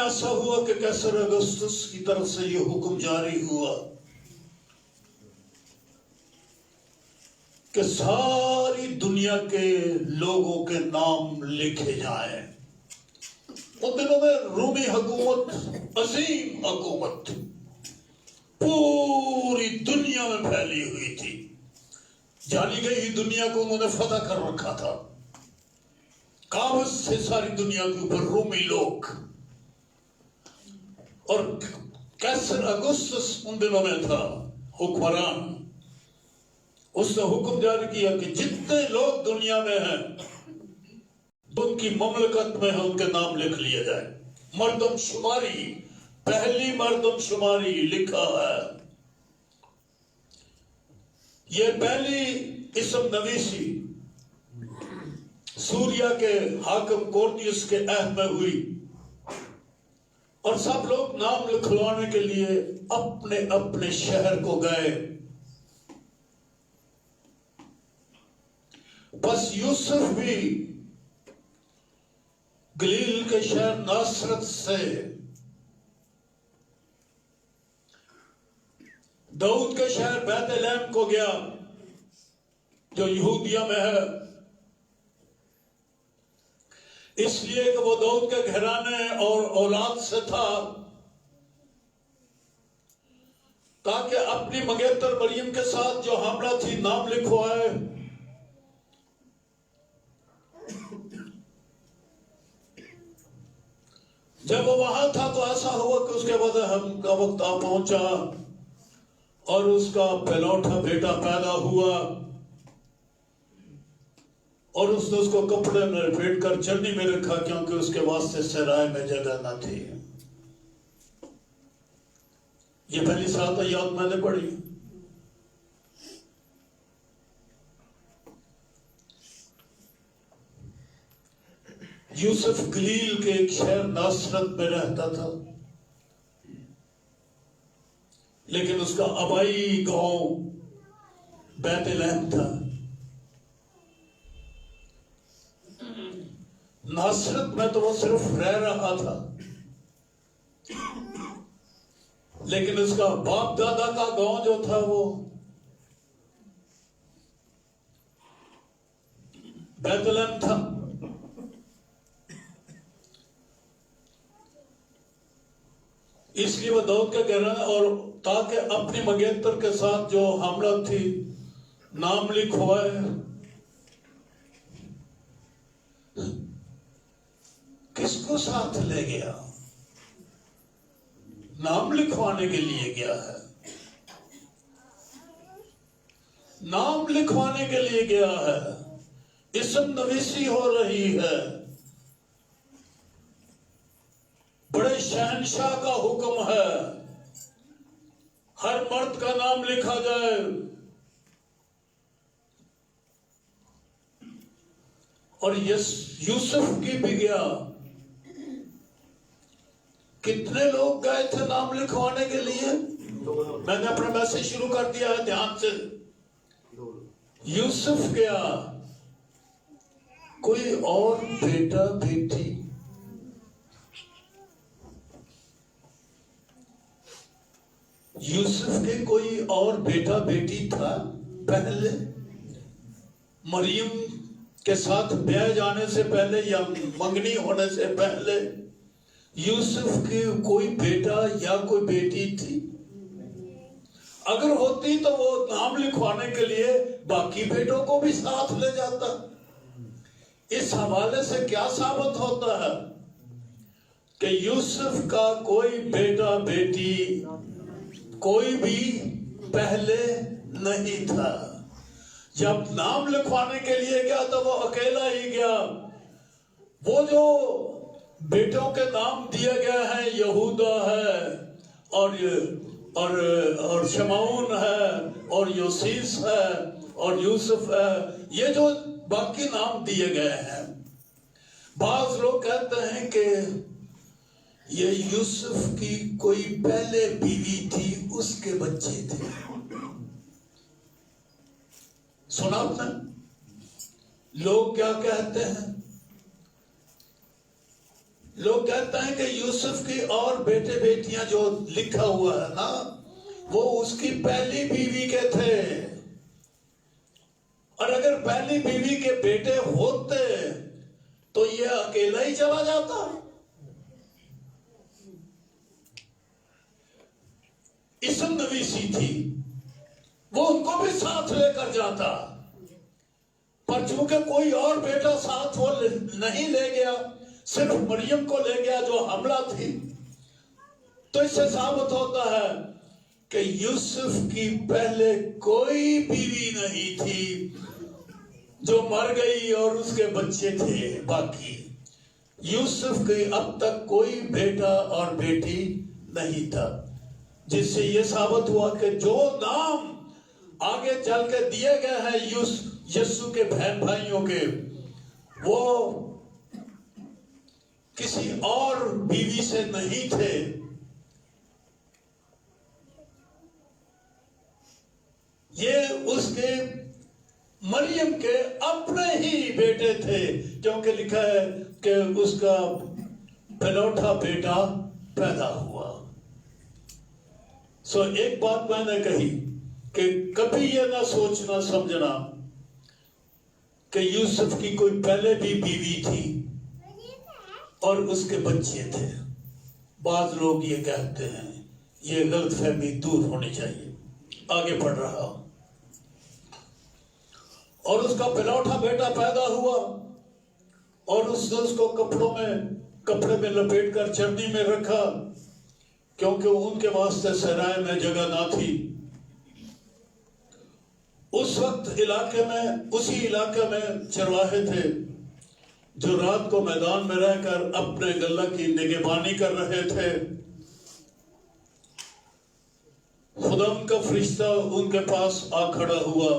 ऐसा हुआ कि कैसर अगस्तुस की तरफ से यह हुक्म जारी हुआ कि सारी दुनिया के लोगों के नाम लिखे जाएं। उन दिनों में रूमी हुकूमत, अजीम हुकूमत पूरी दुनिया में फैली हुई थी। जानी गई दुनिया को उन्होंने फतह कर रखा था। काबज से सारी दुनिया के ऊपर रूमी लोग, और कैसर अगस्तुस उन दिनों में था हुक्मरान। उसने हुक्म जारी किया कि जितने लोग दुनिया में हैं उनकी ममलकत में है उनके नाम लिख लिए जाए। मर्दमशुमारी, पहली मर्दमशुमारी लिखा है। यह पहली इसम नवीसी सूरिया के हाकिम कोर्नियस के अहद में हुई, और सब लोग नाम लिखवाने के लिए अपने अपने शहर को गए। बस यूसुफ भी गलील के शहर नासरत से दाऊद के शहर बैतलहम को गया जो यहूदिया में है, इसलिए कि वो दाऊद के घराने और औलाद से था, ताकि अपनी मंगेतर मरियम के साथ जो हमला थी नाम लिखवाए। जब वो वहां था तो ऐसा हुआ कि उसके बाद हम का वक्त आ पहुंचा और उसका पहलौठा बेटा पैदा हुआ, और उसने उसको कपड़े में लपेट कर चलनी में रखा, क्योंकि उसके वास्ते सराय में जगह न थी। ये पहली सात याद मैंने पढ़ी। यूसुफ गलील के एक शहर नासरत में रहता था, लेकिन उसका आबाई गांव बैतलहम था। नासरत में तो वो सिर्फ रह रहा था, लेकिन उसका बाप दादा का गांव जो था वो बैतलहम था। इसलिए वो दाऊद का कहना है, और ताकि अपनी मंगेतर के साथ जो हमला थी नाम लिखवाए। किसको साथ ले गया? नाम लिखवाने के लिए गया है, नाम लिखवाने के लिए गया है। इसम नवीसी हो रही है, बड़े शहनशाह का हुक्म है, हर मर्द का नाम लिखा जाए। और यूसुफ की भी गया। कितने लोग गए थे नाम लिखवाने के लिए? मैंने अपना मैसेज शुरू कर दिया है, ध्यान से। यूसुफ गया, कोई और बेटा बेटी? यूसुफ के कोई और बेटा बेटी था पहले? मरियम के साथ ब्याह जाने से पहले या मंगनी होने से पहले यूसुफ की कोई बेटा या कोई बेटी थी? अगर होती तो वो नाम लिखवाने के लिए बाकी बेटों को भी साथ ले जाता। इस हवाले से क्या साबित होता है कि यूसुफ का कोई बेटा बेटी कोई भी पहले नहीं था। जब नाम लिखवाने के लिए गया तो वो अकेला ही गया। वो जो बेटों के नाम दिए गए हैं, यहूदा है और शमऊन है और योसीस है और यूसुफ है, ये जो बाकी नाम दिए गए हैं, बाज लोग कहते हैं कि ये यूसुफ की कोई पहले बीवी थी, उसके बच्चे थे। सुना आपने? लोग क्या कहते हैं? लोग कहते हैं कि यूसुफ की और बेटे बेटियां जो लिखा हुआ है ना, वो उसकी पहली बीवी के थे। और अगर पहली बीवी के बेटे होते तो ये अकेला ही चला जाता। इसम नवीसी थी, वो उनको भी साथ लेकर जाता, पर चूंकि कोई और बेटा साथ वो नहीं ले गया, सिर्फ मरियम को ले गया जो हमला थी, तो इससे साबित होता है कि यूसुफ की पहले कोई बीवी नहीं थी जो मर गई और उसके बच्चे थे बाकी। यूसुफ के अब तक कोई बेटा और बेटी नहीं था, जिससे यह साबित हुआ कि जो नाम आगे चल के दिए गए हैं यीशु के बहन भाइयों के, वो किसी और बीवी से नहीं थे। ये उसके मरियम के अपने ही बेटे थे, क्योंकि लिखा है कि उसका पहलौठा बेटा पैदा हुआ। सो एक बात मैंने कही कि कभी ये ना सोचना समझना कि यूसुफ की कोई पहले भी बीवी थी और उसके बच्चे थे। बाद लोग ये कहते हैं, ये गलतफहमी दूर होनी चाहिए। आगे पढ़ रहा हूं। और उसका पहलौठा बेटा पैदा हुआ और उसने उसको कपड़े में लपेट कर चरनी में रखा, क्योंकि उनके वास्ते सराय में जगह ना थी। उस वक्त उसी इलाके में चरवाहे थे जो रात को मैदान में रहकर अपने गल्ला की निगहबानी कर रहे थे। खुदाम का फरिश्ता उनके पास आ खड़ा हुआ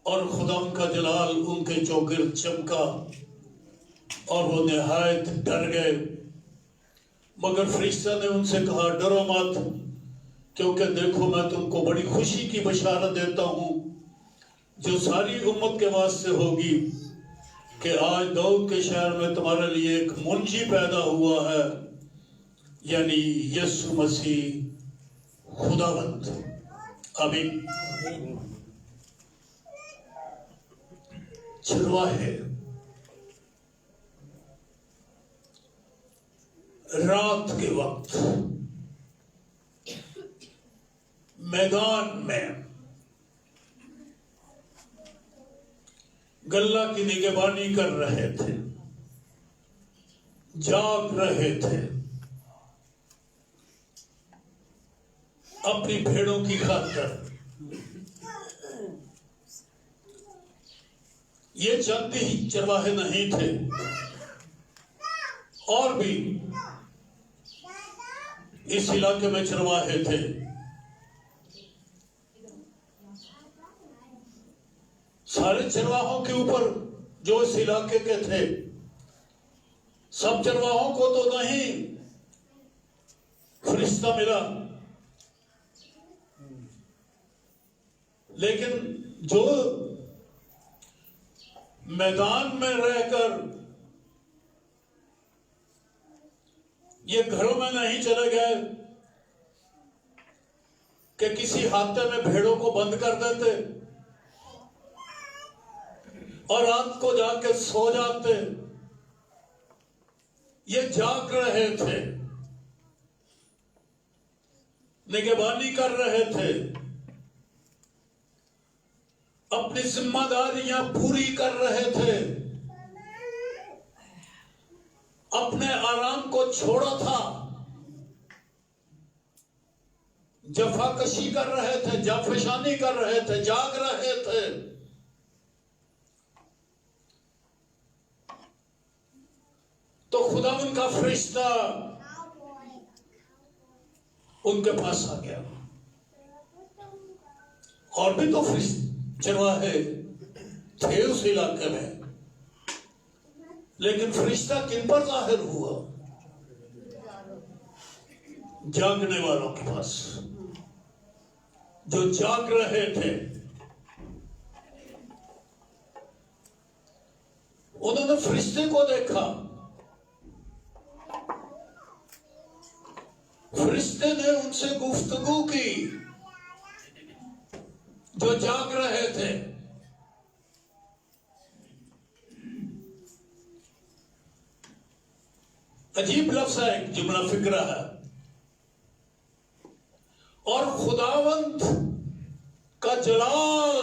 और खुदाम का जलाल उनके चौगिर्द चमका और वो निहायत डर गए। मगर फरिश्ता ने उनसे कहा, डरो मत, क्योंकि देखो मैं तुमको बड़ी खुशी की बशारत देता हूं जो सारी उम्मत के वास्ते होगी, कि आज दाऊद के शहर में तुम्हारे लिए एक मुंजी पैदा हुआ है, यानी यीशु मसीह खुदावंद। आमीन। चरवाहे रात के वक्त मैदान में गल्ला की निगहबानी कर रहे थे, जाग रहे थे अपनी भेड़ों की खातिर। ये चंद ही चरवाहे नहीं थे, और भी इस इलाके में चरवाहे थे। सारे चरवाहों के ऊपर जो इस इलाके के थे, सब चरवाहों को तो नहीं फरिश्ता मिला, लेकिन जो मैदान में रहकर ये घरों में नहीं चले गए कि किसी हाथे में भेड़ों को बंद कर देते और रात को जाके सो जाते। ये जाग रहे थे, निगहबानी कर रहे थे, अपनी जिम्मेदारियां पूरी कर रहे थे, अपने आराम को छोड़ा था, जफाकशी कर रहे थे, जाफशानी कर रहे थे, जाग रहे थे। तो खुदा उनका फरिश्ता उनके पास आ गया। और भी तो चरवाहे थे उस इलाके में, लेकिन फरिश्ता किन पर जाहिर हुआ? जागने वालों के पास, जो जाग रहे थे। उन्होंने फरिश्ते को देखा फरिश्ते ने उनसे गुफ्तगू की जो जाग रहे थे। अजीब लफ्ज़ है, एक जुमला फिक्रा है। और खुदावंद का जलाल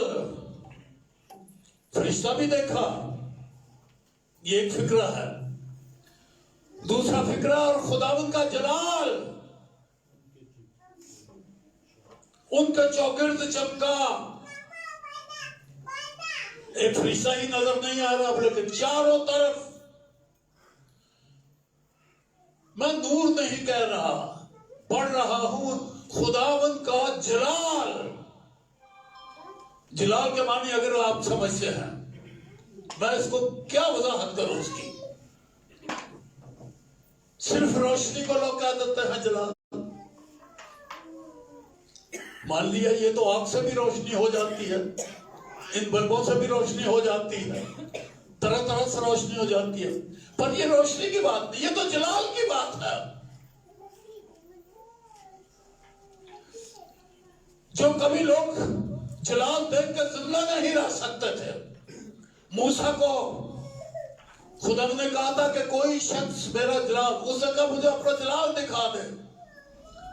फरिश्ता भी देखा, ये एक फिक्रा है। दूसरा फिक्रा, और खुदावंद का जलाल उनके चौगिर्द चमका। एक फरिश्ता ही नजर नहीं आ रहा, लेकिन चारों तरफ, मैं नूर नहीं कह रहा, पढ़ रहा हूं खुदावंद का जलाल। जलाल के मानी अगर आप समझते हैं, मैं इसको क्या वजाहत करूं उसकी। सिर्फ रोशनी को लोग कह देते हैं जलाल। मान लिया ये तो आग से भी रोशनी हो जाती है, इन बल्बों से भी रोशनी हो जाती है, तरह तरह से रोशनी हो जाती है, पर ये रोशनी की बात नहीं, ये तो जलाल की बात है। जो कभी लोग जलाल देख कर जिंदा नहीं रह सकते थे। मूसा को खुदा ने कहा था कि कोई शख्स मेरा जलाल, उसने कहा मुझे अपना जलाल दिखा दे।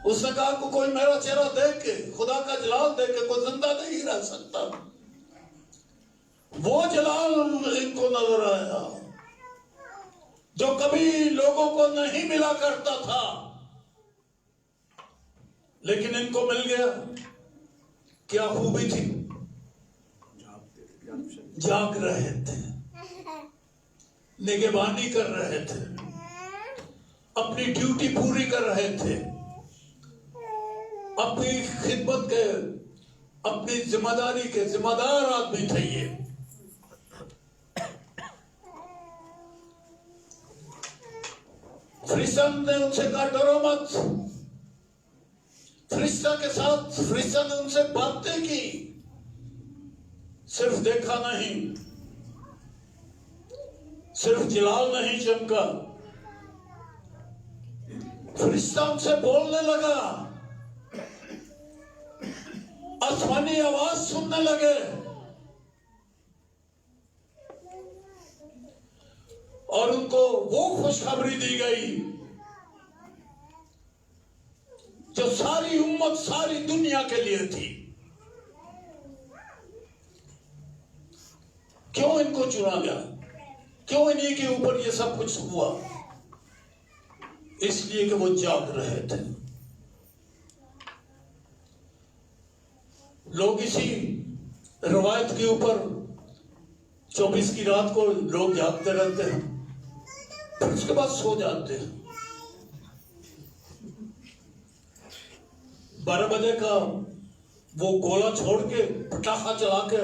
उसने कहा कि कोई मेरा चेहरा देख के, खुदा का जलाल देख के कोई जिंदा नहीं रह सकता। वो जलाल इनको नजर आया जो कभी लोगों को नहीं मिला करता था, लेकिन इनको मिल गया। क्या खूबी थी, जाग रहे थे, निगहबानी कर रहे थे, अपनी ड्यूटी पूरी कर रहे थे, अपनी खिदमत के, अपनी जिम्मेदारी के जिम्मेदार आदमी थे ये। फरिश्ता ने उनसे कहा डरो मत। फरिश्ता ने उनसे बातें की, सिर्फ देखा नहीं, सिर्फ जलाल नहीं चमका। फरिश्ता उनसे बोलने लगा, आसमानी आवाज सुनने लगे, और उनको वो खुशखबरी दी गई जो सारी उम्मत, सारी दुनिया के लिए थी। क्यों इनको चुना गया, क्यों इन्हीं के ऊपर ये सब कुछ हुआ? इसलिए कि वो जाग रहे थे। लोग इसी रवायत के ऊपर 24 की रात को लोग जागते रहते हैं, फिर उसके बाद सो जाते हैं। 12 बजे का वो गोला छोड़ के, पटाखा चला के,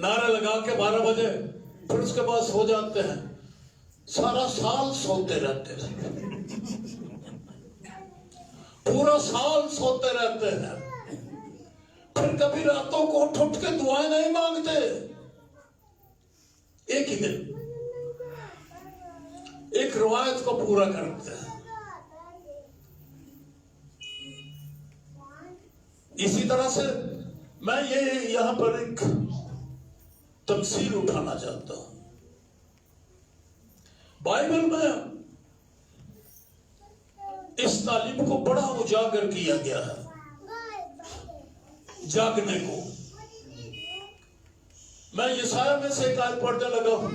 नारा लगा के 12 बजे, फिर उसके बाद सो जाते हैं। सारा साल सोते रहते हैं, पूरा साल सोते रहते हैं, फिर कभी रातों को उठ के दुआएं नहीं मांगते। एक ही दिन एक रिवायत को पूरा करते हैं। इसी तरह से मैं ये यहां पर एक तफसील उठाना चाहता हूं। बाइबल में इस तालीम को बड़ा उजागर किया गया है, जागने को। मैं यशायाह में से एक आयत पढ़ने लगा हूं।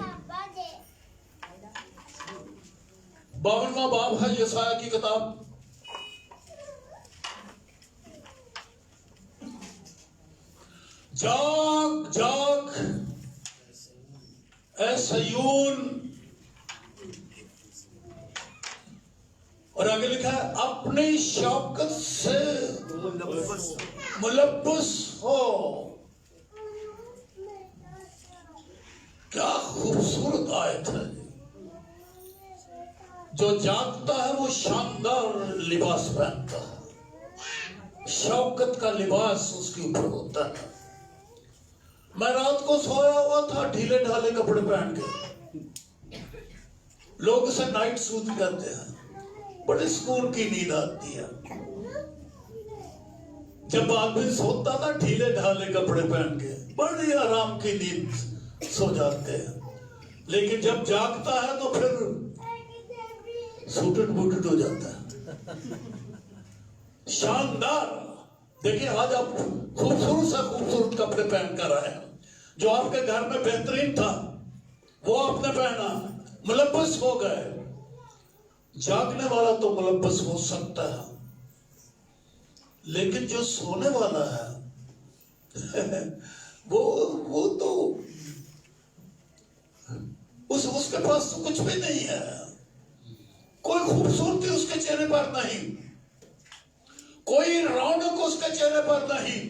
52वां बाब है यशायाह की किताब। जाग जाग ऐ सयून, और आगे लिखा है अपनी शौकत से मुलब्बस हो। क्या खूबसूरत आयत है। जो जागता है वो शानदार लिबास पहनता है, शौकत का लिबास उसके ऊपर होता है। मैं रात को सोया हुआ था ढीले ढाले कपड़े पहन के, लोग उसे नाइट सूट कहते हैं, बड़े सुकून की नींद आती है। जब आदमी सोता था ढीले ढाले कपड़े पहन के बड़ी आराम की नींद सो जाते हैं, लेकिन जब जागता है तो फिर सूटट बूटट हो जाता है। शानदार। देखिए आज आप खूबसूरत से खूबसूरत कपड़े पहन कर आए हैं। जो आपके घर में बेहतरीन था वो आपने पहना, मुलब्बस हो गए। जागने वाला तो मुलब्बस हो सकता है, लेकिन जो सोने वाला है वो तो उसके पास तो कुछ भी नहीं है। कोई खूबसूरती उसके चेहरे पर नहीं, कोई रौनक उसके चेहरे पर नहीं,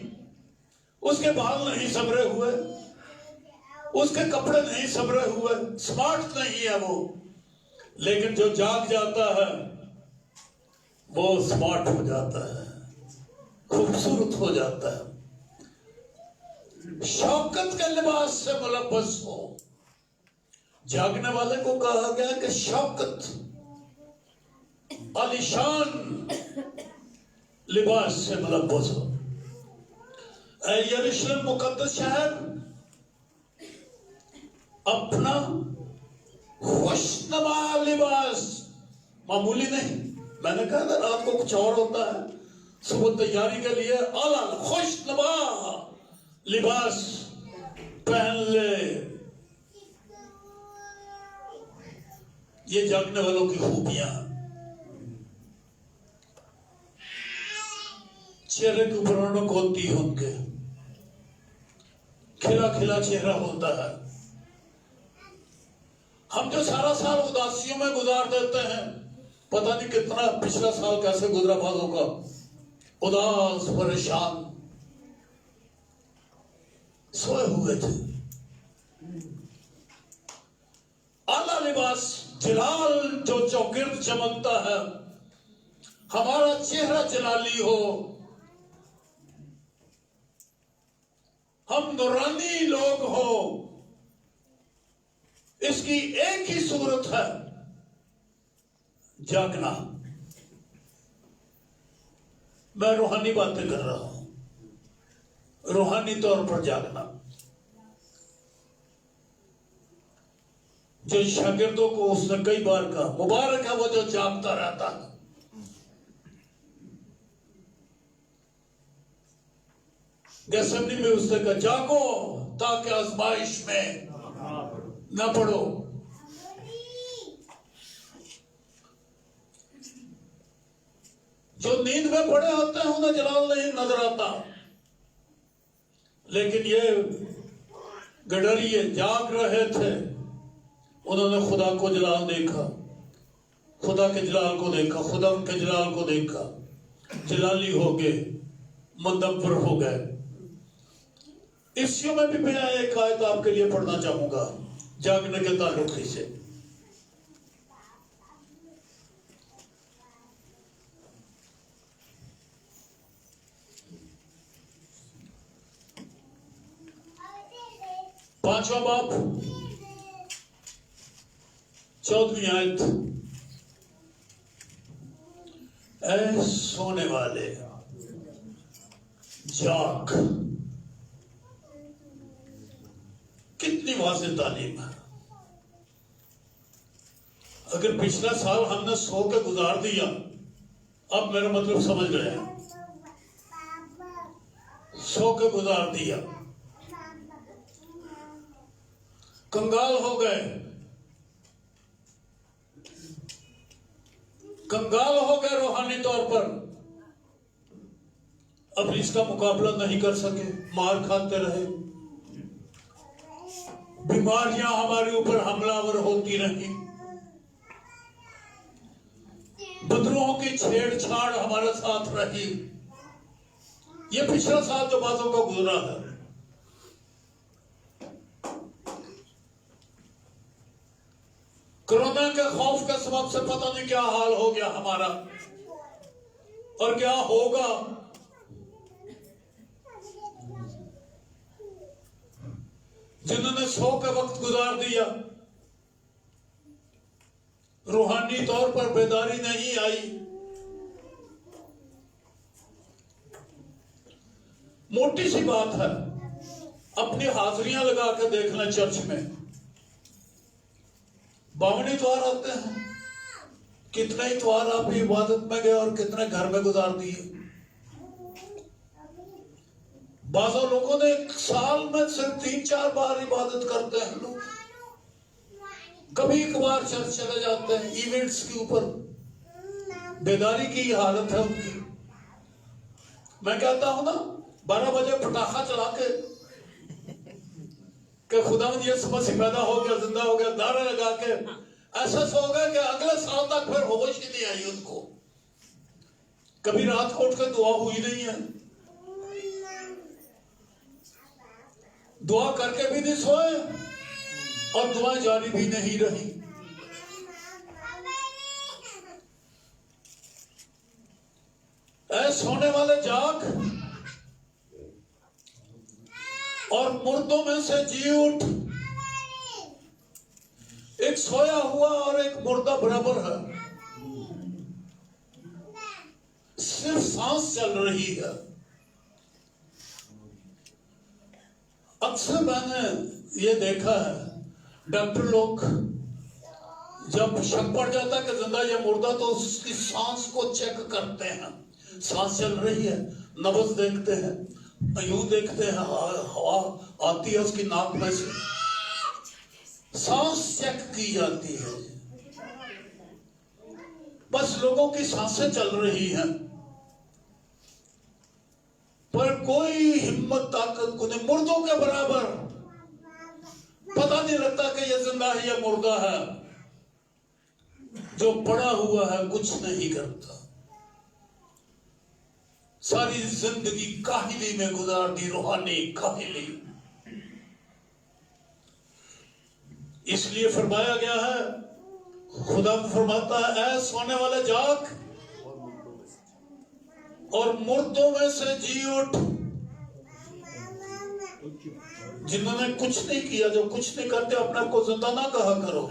उसके बाल नहीं सबरे हुए, उसके कपड़े नहीं सबरे हुए, स्मार्ट नहीं है वो। लेकिन जो जाग जाता है वो स्मार्ट हो जाता है, खूबसूरत हो जाता है। शौकत के लिबास से मुलब्बस हो। जागने वाले को कहा गया कि शौकत आलिशान लिबास से मुलब्बस हो। ऐ यरूशलेम मुकद्दस शहर, अपना खुशनुमा लिबास, मामूली नहीं। मैंने कहा था रात को कुछ और होता है, सुबह तैयारी के लिए आला खुशनुमा लिबास पहन ले। ये जागने वालों की खूबियां। चेहरे के ऊपर रौनक होती है, उनके खिला खिला चेहरा होता है। हम जो सारा साल उदासियों में गुजार देते हैं, पता नहीं कितना पिछला साल कैसे गुजरा बालों का, उदास परेशान सोए हुए थे। आला लिबास, जलाल जो चौगिर्द चमकता है, हमारा चेहरा जलाली हो, हम नूरानी लोग हो, इसकी एक ही सूरत है, जागना। मैं रूहानी बातें कर रहा हूं, रूहानी तौर पर जागना। जो शागिर्दों को उसने कई बार कहा, मुबारक है वो जो जागता रहता है। गैसेमनी में उसने कहा जागो ताकि आजमाइश में ना पड़ो। जो नींद में पड़े होते हैं उन्हें जलाल नहीं नजर आता, लेकिन ये गडरिये जाग रहे थे, उन्होंने खुदा को जलाल देखा, खुदा के जलाल को देखा, खुदा उनके जलाल को देखा, जलाली हो गए, मुदब्बर हो गए। इसियों में भी मैं एक आयत आपके लिए पढ़ना चाहूंगा जागने के ताल्लुक से। पांचवा बाप 14वीं आयत। ऐ सोने वाले जाग। कितनी वाज़ेह तालीम है। अगर पिछला साल हमने सो के गुजार दिया, अब मेरा मतलब समझ गए, सो के गुजार दिया, कंगाल हो गए, कंगाल हो गए रूहानी तौर पर, अब इसका मुकाबला नहीं कर सके, मार खाते रहे, बीमारियां हमारे ऊपर हमलावर होती रही, बदरुओं की छेड़छाड़ हमारे साथ रही। ये पिछला साल जो बातों का गुजरा है, कोरोना के खौफ के सबब से पता नहीं क्या हाल हो गया हमारा और क्या होगा। जिन्होंने सो के वक्त गुजार दिया, रूहानी तौर पर बेदारी नहीं आई। मोटी सी बात है, अपनी हाजिरियां लगा के देखना चर्च में, 52 इतवार आते हैं, कितने इतवार आप इबादत में गए और कितने घर में गुजार दिए। बाज़ा लोगों ने एक साल में सिर्फ 3-4 बार इबादत करते हैं लोग, कभी एक बार चर्च चले जाते हैं इवेंट्स के ऊपर। बेदारी की हालत है उनकी। मैं कहता हूं ना, 12 बजे पटाखा चला के खुदा यीशु मसीह पैदा हो गया, जिंदा हो गया, नारे लगा के ऐसा सो गए कि अगले साल तक फिर होश ही नहीं आई उनको। कभी रात को उठकर दुआ हुई नहीं है, दुआ करके भी नहीं सोए और दुआएं जारी भी नहीं रही। ऐ सोने वाले जाग और मुर्दों में से जी उठ। एक सोया हुआ और एक मुर्दा बराबर है, सिर्फ सांस चल रही है। अक्सर मैंने ये देखा है, डॉक्टर लोग जब शक पड़ जाता है कि जिंदा या मुर्दा तो उसकी सांस को चेक करते हैं, सांस चल रही है, नब्ज देखते हैं, यूं देखते हैं, हवा आती है उसकी नाक में से, सांस चेक की जाती है। बस लोगों की सांसें चल रही हैं, पर कोई हिम्मत ताकत को नहीं। मुर्दों के बराबर, पता नहीं लगता कि ये जिंदा है या मुर्दा है। जो पड़ा हुआ है कुछ नहीं करता, सारी जिंदगी काहिली में गुजार दी, रूहानी काहिली। इसलिए फरमाया गया है, खुदा फरमाता है, ऐ सोने वाले जाग और मुर्दों में से जी उठ। जिन्होंने कुछ नहीं किया, जो कुछ नहीं करते, अपने को जिंदा ना कहा करो।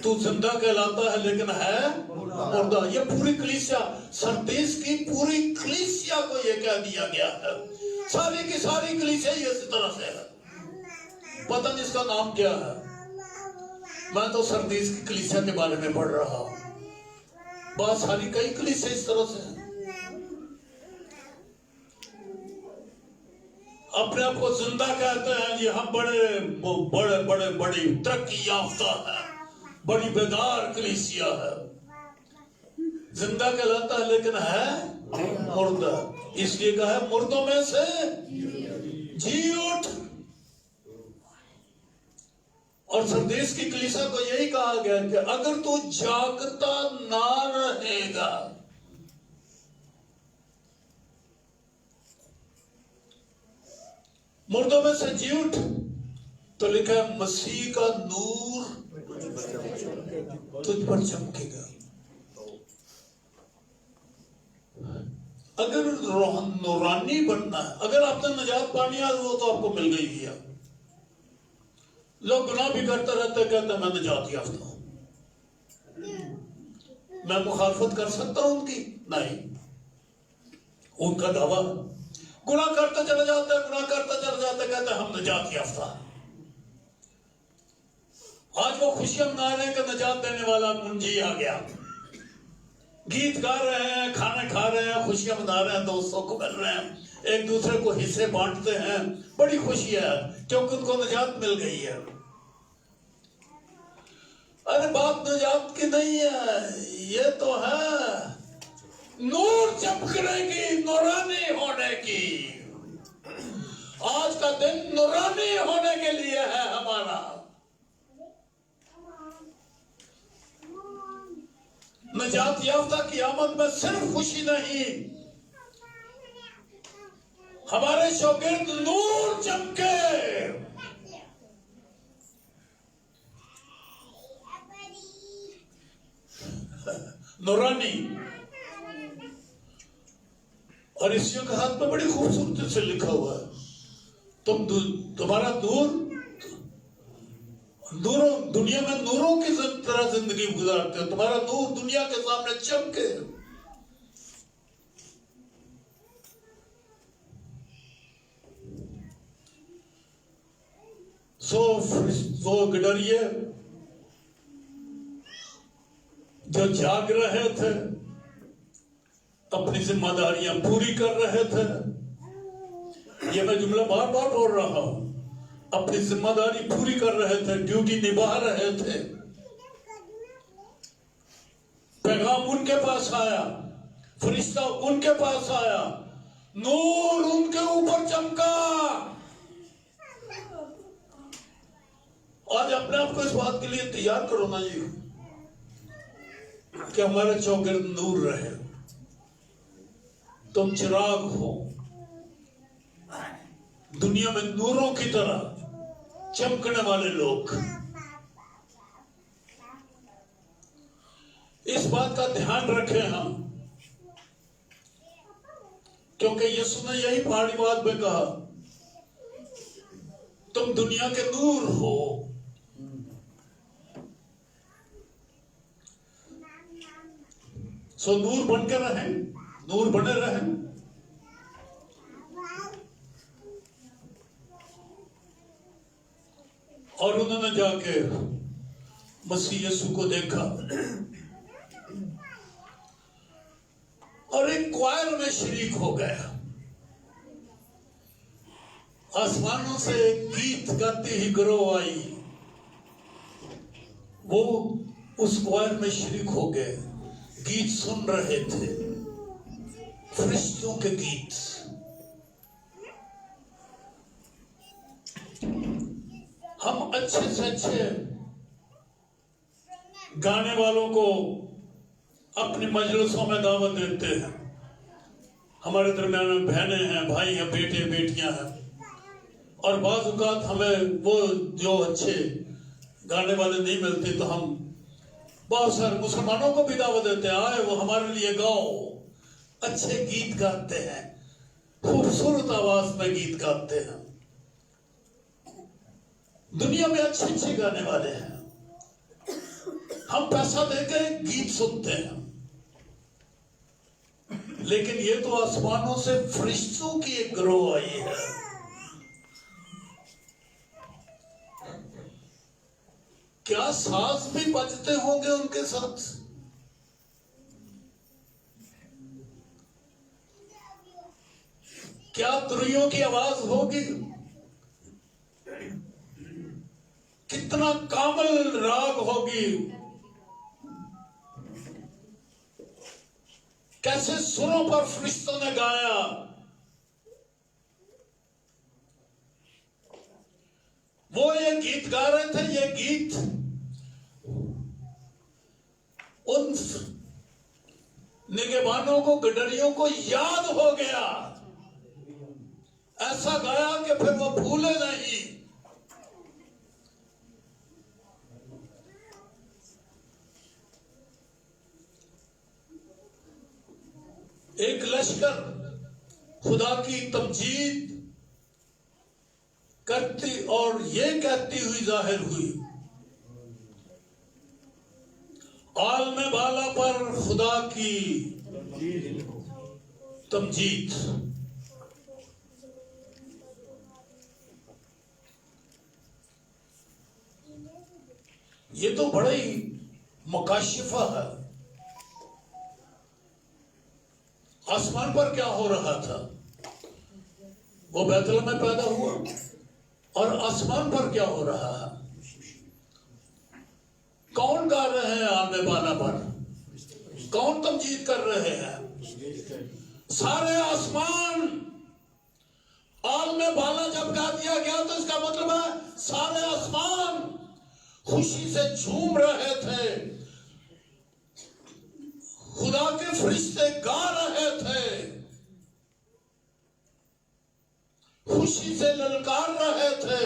तू जिंदा कहलाता है लेकिन है मुर्दा। ये पूरी कलीसिया, सरदेश की पूरी कलीसिया को ये कह दिया गया है। सारी की सारी कलीसिया इस तरह से है, पता नहीं इसका नाम क्या है। मैं तो सरदेश की कलीसिया के बारे में पढ़ रहा हूं, बहुत सारी कई कलीसिया इस तरह से है। अपने आप को जिंदा कहते हैं जी, हम बड़ी तरक्की याफ्ता है, बड़ी बेदार कलीसिया है। जिंदा कहलाता है लेकिन है मुर्दा। इसलिए कहा है, मुर्दों में से जी उठ। और संदेश की कलीसिया को यही कहा गया कि अगर तू जागता ना रहेगा, मुर्दों में से जी उठ, तो लिखा है मसीह का नूर तुझ पर चमकेगा। अगर नूरानी बनना है, अगर आपने नजात पानी है वो तो आपको मिल गई है। लोग गुनाह भी करते रहते, कहते मैं नजात याफ्ता हूं। मैं मुखालफत कर सकता हूं उनकी? नहीं, उनका दावा। गुनाह करते चले जाते, गुनाह करते चले जाते, कहते हम नजात याफ्ता। आज वो खुशियां मना रहे हैं कि नजात देने वाला मुंजी आ गया, गीत गा रहे हैं, खाना खा रहे हैं, खुशियां मना रहे हैं, दोस्तों को मिल रहे हैं, एक दूसरे को हिस्से बांटते हैं, बड़ी खुशी है क्योंकि उनको नजात मिल गई है। अरे बात नजात की नहीं है, ये तो है नूर चमकने की, नूरानी होने की। आज का दिन नूरानी होने के लिए है हमारा। नजात याफ्ता की आमद में सिर्फ खुशी नहीं, हमारे शौगिर्द नूर चमके। नूरानी। और इसी के हाथ में बड़ी खूबसूरती से लिखा हुआ है, तुम्हारा दूर नूरों, दुनिया में नूरों की तरह जिंदगी गुजारते हो, तुम्हारा नूर दुनिया के सामने चमके। सो गिडरिए जो जाग रहे थे, अपनी जिम्मेदारियां पूरी कर रहे थे, ये मैं जुमला बार बार बोल रहा हूं, अपनी जिम्मेदारी पूरी कर रहे थे, ड्यूटी निभा रहे थे। पैगाम उनके पास आया, फरिश्ता उनके पास आया, नूर उनके ऊपर चमका। आज अपने आप को इस बात के लिए तैयार करो ना जी कि हमारे चौगिर्द नूर रहे, तुम चिराग हो, दुनिया में नूरों की तरह चमकने वाले लोग। इस बात का ध्यान रखें हम, क्योंकि यीशु ने यही पहाड़ी बात में कहा, तुम दुनिया के नूर हो। सो नूर बन के रहें, नूर बने रहें। और उन्होंने जाके मसीह यीशु को देखा और एक क्वायर में शरीक हो गया। आसमानों से एक गीत गाती ही गिरोह आई, वो उस क्वायर में शरीक हो गए, गीत सुन रहे थे, फरिश्तों के गीत। हम अच्छे से अच्छे गाने वालों को अपनी मजलिसों में दावत देते हैं। हमारे दरम्यान में बहनें हैं, भाई हैं, बेटे बेटियां हैं, और बाज़ औक़ात हमें वो जो अच्छे गाने वाले नहीं मिलते, तो हम बहुत सारे मुसलमानों को भी दावत देते हैं, आए वो हमारे लिए गाओ। अच्छे गीत गाते हैं, खूबसूरत आवाज में गीत गाते हैं। दुनिया में अच्छे अच्छे गाने वाले हैं, हम पैसा देकर गीत सुनते हैं, लेकिन ये तो आसमानों से फरिश्तों की एक गिरोह आई है। क्या साज भी बजते होंगे उनके साथ? क्या तुरियों की आवाज होगी? कितना कामल राग होगी, कैसे सुरों पर फरिश्तों ने गाया। वो ये गीत गा रहे थे, ये गीत उन निगहबानों को, गडरियों को याद हो गया। ऐसा गाया कि फिर वो भूले नहीं। एक लश्कर खुदा की तमजीद करती और ये कहती हुई जाहिर हुई, आलम बाला पर खुदा की तमजीद। ये तो बड़ा ही मुकाशिफा है। आसमान पर क्या हो रहा था? वो बैतलहम में पैदा हुआ, और आसमान पर क्या हो रहा है? कौन गा रहे हैं आलम बाला पर? कौन तमजीद कर रहे हैं? सारे आसमान। आलम बाला जब गा दिया गया तो इसका मतलब है सारे आसमान खुशी से झूम रहे थे, खुदा के फरिश्ते गा रहे थे, खुशी से ललकार रहे थे।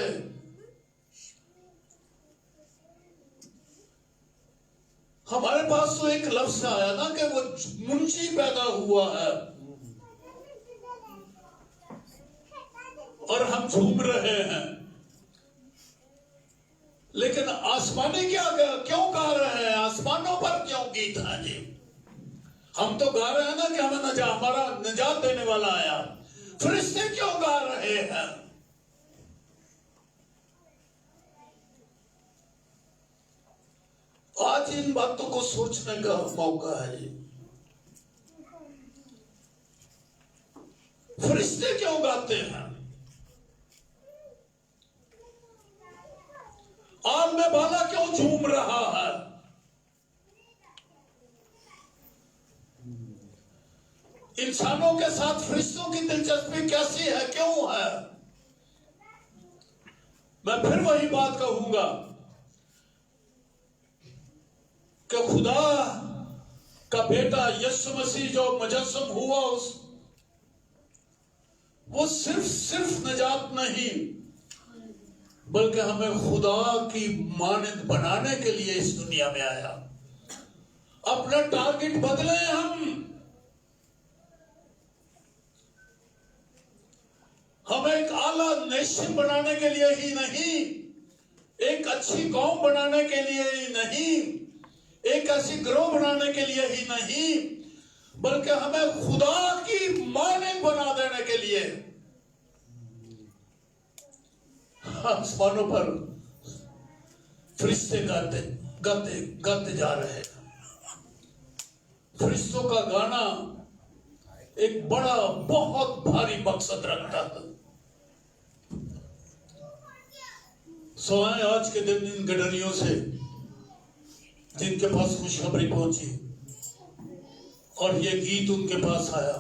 हमारे पास तो एक लफ्ज आया ना कि वो मुंशी पैदा हुआ है, और हम झूम रहे हैं। लेकिन आसमानी क्यों गा रहे हैं? आसमानों पर क्यों गीत है जी? हम तो गा रहे हैं ना कि हमें हमारा निजात देने वाला आया। फरिश्ते क्यों गा रहे हैं? आज इन बातों को सोचने का मौका है जी। फरिश्ते क्यों गाते हैं? आग में भाला क्यों झूम रहा है? इंसानों के साथ फरिश्तों की दिलचस्पी कैसी है, क्यों है? मैं फिर वही बात कहूंगा कि खुदा का बेटा यीशु मसीह जो मुजस्सम हुआ, वो सिर्फ निजात नहीं, बल्कि हमें खुदा की मानद बनाने के लिए इस दुनिया में आया। अपना टारगेट बदले हम एक आला नेशन बनाने के लिए ही नहीं, एक अच्छी कौम बनाने के लिए ही नहीं, एक ऐसी ग्रोह बनाने के लिए ही नहीं, बल्कि हमें खुदा की मानद बना देने के लिए आसमानों पर फरिश्ते गाते जा रहे हैं। फरिश्तों का गाना एक बड़ा बहुत भारी मकसद रखता है। सवाए आज के दिन इन गडरियों से जिनके पास खुशखबरी पहुंची और ये गीत उनके पास आया,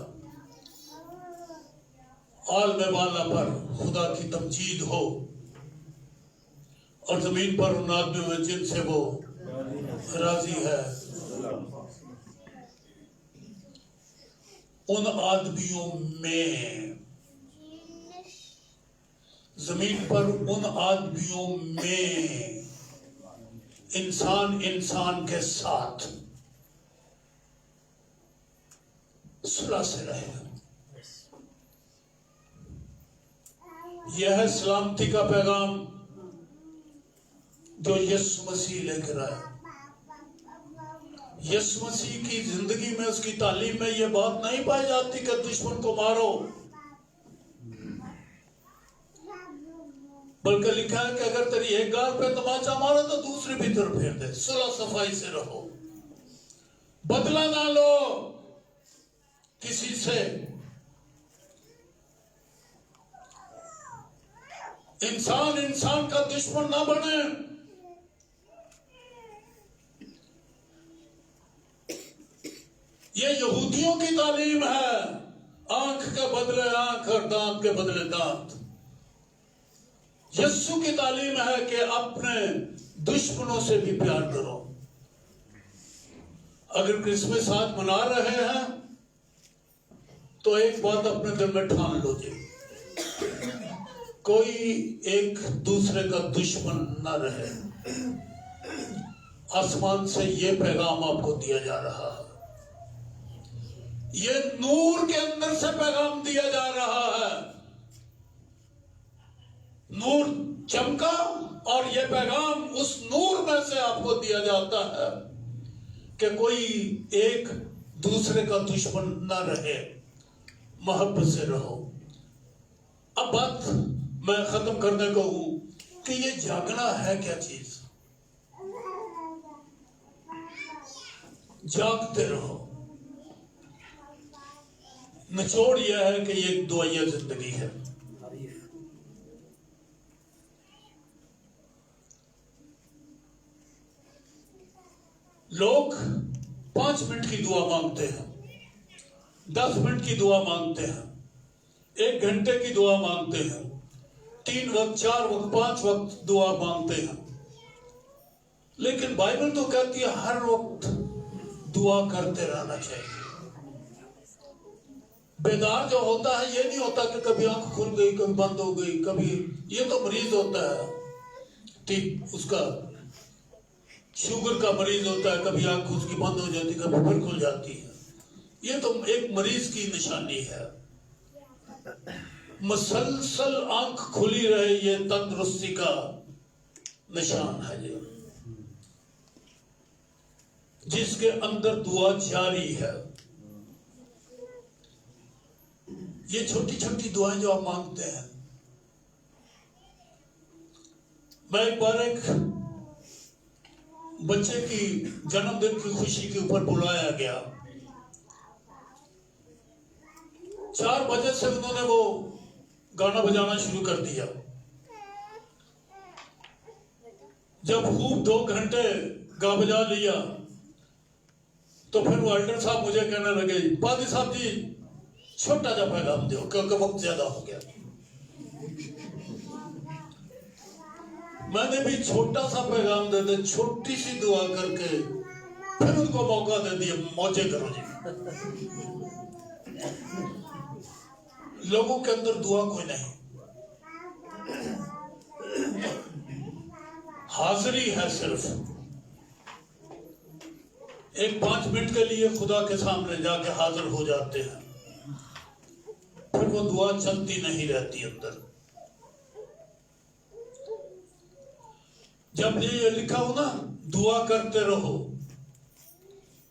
आलम वाला पर खुदा की तमजीद हो और जमीन पर उन आदमियों में जिनसे वो राजी है, उन आदमियों में, जमीन पर उन आदमियों में इंसान के साथ सुलह से रहेगा। यह है सलामती का पैगाम जो यीशु मसीह लेकर आया। यीशु मसीह की जिंदगी में, उसकी तालीम में यह बात नहीं पाई जाती कि दुश्मन को मारो, बल्कि लिखा है कि अगर तेरी एक गाल पे तमाचा मारो तो दूसरी भी तरफ फेर दे। सुलह सफाई से रहो, बदला ना लो किसी से। इंसान का दुश्मन ना बने। ये यहूदियों की तालीम है, आंख के बदले आंख और दांत के बदले दांत। यीशु की तालीम है कि अपने दुश्मनों से भी प्यार करो। अगर क्रिसमस आज मना रहे हैं तो एक बात अपने दिल में ठान लो जी, कोई एक दूसरे का दुश्मन न रहे। आसमान से यह पैगाम आपको दिया जा रहा है, ये नूर के अंदर से पैगाम दिया जा रहा है। नूर चमका और यह पैगाम उस नूर में से आपको दिया जाता है कि कोई एक दूसरे का दुश्मन न रहे, मोहब्बत से रहो। अब बात मैं खत्म करने को हूं कि ये जागना है क्या चीज। जागते रहो। निचोड़ यह है कि ये एक दुआया जिंदगी है। लोग 5 मिनट की दुआ मांगते हैं, 10 मिनट की दुआ मांगते हैं, 1 घंटे की दुआ मांगते हैं, 3 वक्त, 4 वक्त, 5 वक्त दुआ मांगते हैं। लेकिन बाइबल तो कहती है हर वक्त दुआ करते रहना चाहिए। बेदार जो होता है ये नहीं होता कि कभी आंख खुल गई कभी बंद हो गई, कभी, ये तो मरीज होता है, ठीक, उसका शुगर का मरीज होता है, कभी आंख उसकी बंद हो जाती, कभी फिर खुल जाती है। ये तो एक मरीज की निशानी है। मसलसल आंख खुली रहे ये तंदुरुस्ती का निशान है ये, जिसके अंदर दुआ जारी है। ये छोटी छोटी दुआएं जो आप मांगते हैं। मैं एक बार एक बच्चे की जन्मदिन की खुशी के ऊपर बुलाया गया। 4 बजे से उन्होंने वो गाना बजाना शुरू कर दिया। जब खूब 2 घंटे गा बजा लिया तो फिर वो एल्डर साहब मुझे कहने लगे, पादी साहब जी छोटा सा पैगाम दो क्योंकि वक्त ज्यादा हो गया। मैंने भी छोटा सा पैगाम दे दे, छोटी सी दुआ करके फिर उनको मौका दे दिया, मौजे करो जी। लोगों के अंदर दुआ कोई नहीं, हाजिरी है सिर्फ। एक 5 मिनट के लिए खुदा के सामने जाके हाजिर हो जाते हैं, फिर वो दुआ चलती नहीं रहती अंदर। जब ये लिखा हो ना, दुआ करते रहो,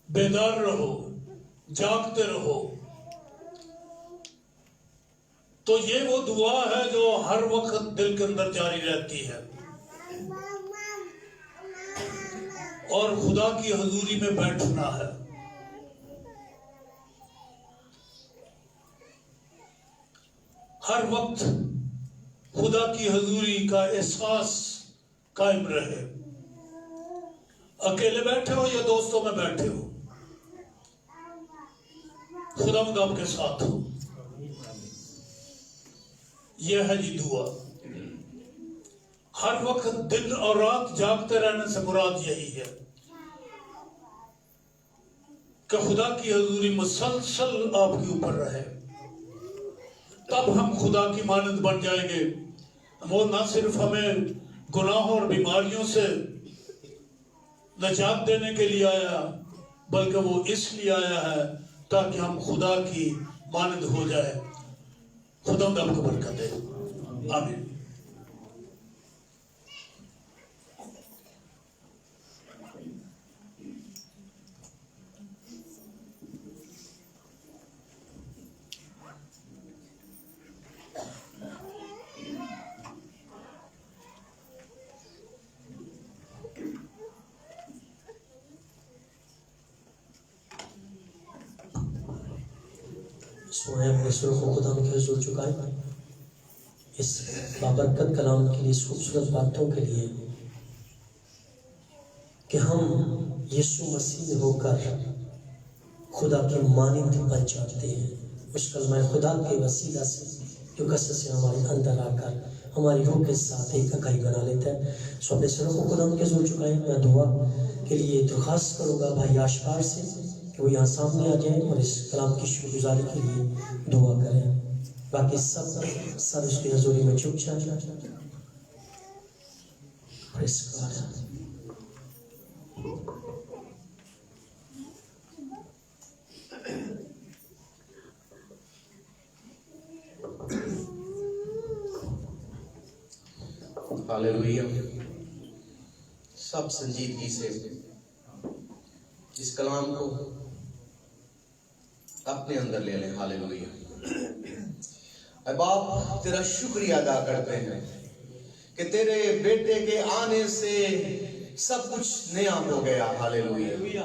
बेदार रहो, जागते रहो, तो ये वो दुआ है जो हर वक्त दिल के अंदर जारी रहती है और खुदा की हजूरी में बैठना है। हर वक्त खुदा की हजूरी का एहसास कायम रहे। अकेले बैठे हो या दोस्तों में बैठे हो, खुदावंद आपके साथ हो। यह है जी दुआ। हर वक्त दिन और रात जागते रहने से मुराद यही है कि खुदा की हजूरी मुसलसल आपके ऊपर रहे। तब हम खुदा की मानद बन जाएंगे। वो ना सिर्फ हमें गुनाहों और बीमारियों से नजात देने के लिए आया, बल्कि वो इसलिए आया है ताकि हम खुदा की मानद हो जाए। खुदा आपको बरकत दे, आमीन। अपने सुर को खुदा के हुजूर झुकाएं। इस बाबरकत कलाम के लिए, इस खूबसूरत बातों के लिए कि हम यीशु मसीह में होकर खुदा के मानिंद बन जाते हैं। उस कलमा खुदा के वसीला से जो कसरत से हमारे अंदर आकर हमारी रूह के साथ एक इकाई बना लेता है। सो अपने सुर को खुदा के हुजूर झुकाएं। मैं दुआ के लिए दरख्वास्त करूँगा भाई आशपार से कि वो यहाँ सामने आ जाए और इस कलाम की शुक्रगुजारी के लिए दुआ करें। बाकी सब उसकी हजूरी में झुक जाए। हालेलुया। सब संजीदगी से इस कलाम को अपने अंदर ले लें। हालेलुया। बाप तेरा शुक्रिया अदा करते हैं कि तेरे बेटे के आने से सब कुछ नया हो गया। हालेलुया।